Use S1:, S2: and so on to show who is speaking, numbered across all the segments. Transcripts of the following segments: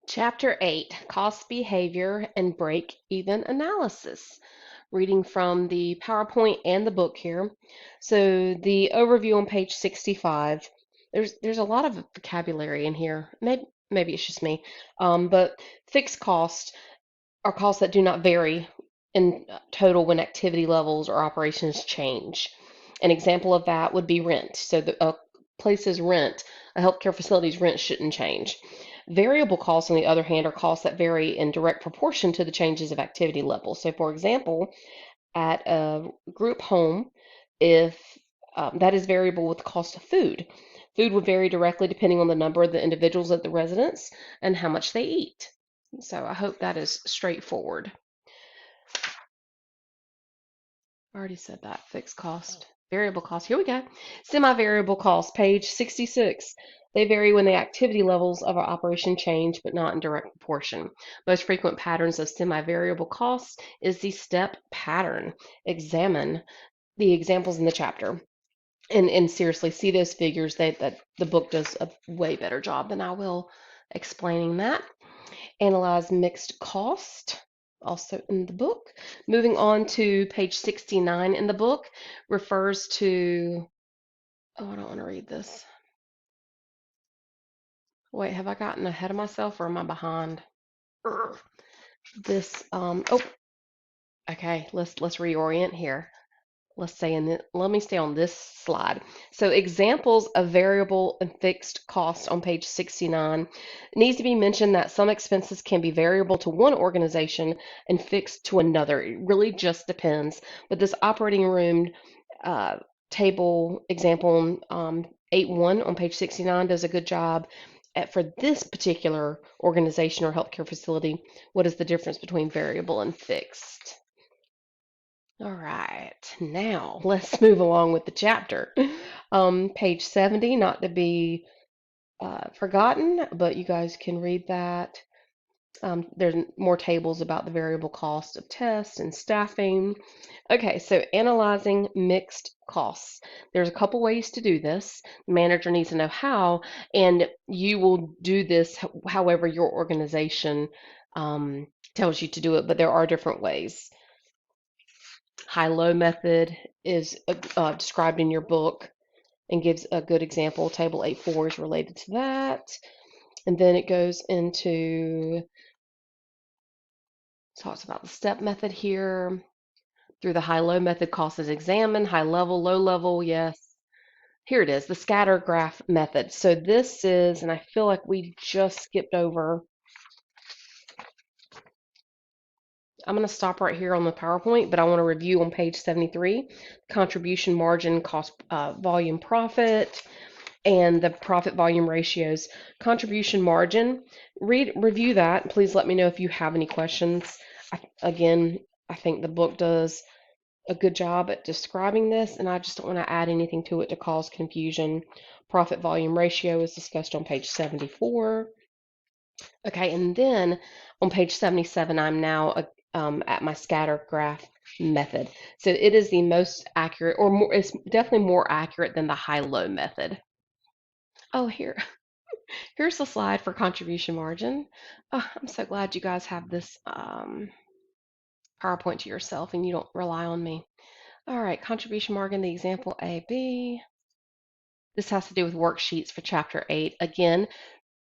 S1: Chapter 8, Cost Behavior and Break-Even Analysis. Reading from the PowerPoint and the book here. So the overview on page 65, there's a lot of vocabulary in here. Maybe it's just me. But fixed costs are costs that do not vary in total when activity levels or operations change. An example of that would be rent. So a place's rent, a healthcare facility's rent shouldn't change. Variable costs, on the other hand, are costs that vary in direct proportion to the changes of activity level. So, for example, at a group home, if that is variable with the cost of food. Food would vary directly depending on the number of the individuals at the residence and how much they eat. So I hope that is straightforward. I already said that. Fixed cost. Variable cost. Here we go. Semi-variable cost, page 66. They vary when the activity levels of our operation change, but not in direct proportion. Most frequent patterns of semi-variable costs is the step pattern. Examine the examples in the chapter. And seriously, see those figures. That the book does a way better job than I will explaining that. Analyze mixed cost, also in the book. Moving on to page 69 in the book, refers to, oh, I don't want to read this. Wait, have I gotten ahead of myself or am I behind? Urgh. This, oh, okay, let's reorient here. Let's say let me stay on this slide. So examples of variable and fixed costs on page 69. It needs to be mentioned that some expenses can be variable to one organization and fixed to another. It really just depends. But this operating room uh, table example 8.1 on page 69 does a good job for this particular organization or healthcare facility. What is the difference between variable and fixed? All right, now let's move along with the chapter. Page 70, not to be forgotten, but you guys can read that. There's more tables about the variable cost of tests and staffing. Okay, so analyzing mixed costs. There's a couple ways to do this. The manager needs to know how, and you will do this however your organization tells you to do it, but there are different ways. High-low method is described in your book and gives a good example. Table 8.4 is related to that. And then it goes into, talks about the step method here. Through the high-low method, cost is examined. High level, low level, yes. Here it is, the scatter graph method. So this is, and I feel like we just skipped over, I'm going to stop right here on the PowerPoint, but I want to review on page 73, contribution margin, cost, volume, profit, and the profit volume ratios. Contribution margin, review that. Please let me know if you have any questions. Again, I think the book does a good job at describing this, and I just don't want to add anything to it to cause confusion. Profit volume ratio is discussed on page 74. Okay, and then on page 77, I'm now at my scatter graph method. So it is the most accurate, or more, it's definitely more accurate than the high-low method. Oh, here's the slide for contribution margin. Oh, I'm so glad you guys have this PowerPoint to yourself and you don't rely on me. All right, contribution margin, the example A, B. This has to do with worksheets for chapter 8. Again,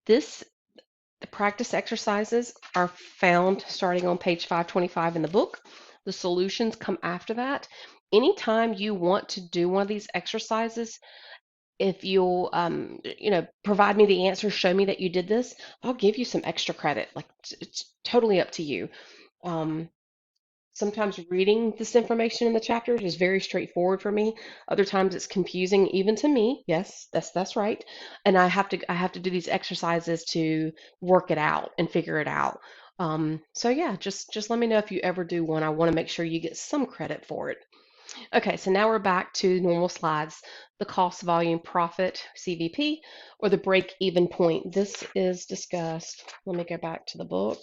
S1: the practice exercises are found starting on page 525 in the book. The solutions come after that. Anytime you want to do one of these exercises, if you'll provide me the answer, show me that you did this, I'll give you some extra credit. Like, it's totally up to you. um, Sometimes reading this information in the chapters is very straightforward for me. Other times it's confusing even to me. Yes, that's right. And I have to do these exercises to work it out and figure it out. So yeah, just let me know if you ever do one. I want to make sure you get some credit for it. Okay, so now we're back to normal slides. The cost, volume, profit, CVP, or the break-even point. This is discussed. Let me go back to the book.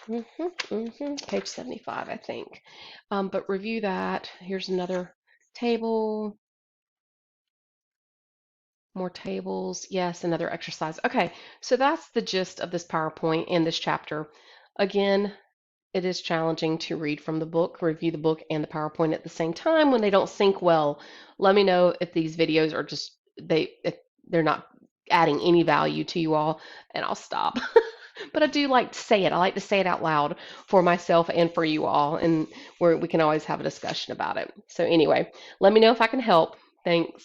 S1: Page 75, I think. But review that. Here's another table. More tables. Yes, another exercise. Okay, so that's the gist of this PowerPoint and this chapter. Again, it is challenging to read from the book, review the book and the PowerPoint at the same time when they don't sync well. Let me know if these videos are just if they're not adding any value to you all, and I'll stop. But I do like to say it. I like to say it out loud for myself and for you all, and where we can always have a discussion about it. So anyway, let me know if I can help. Thanks.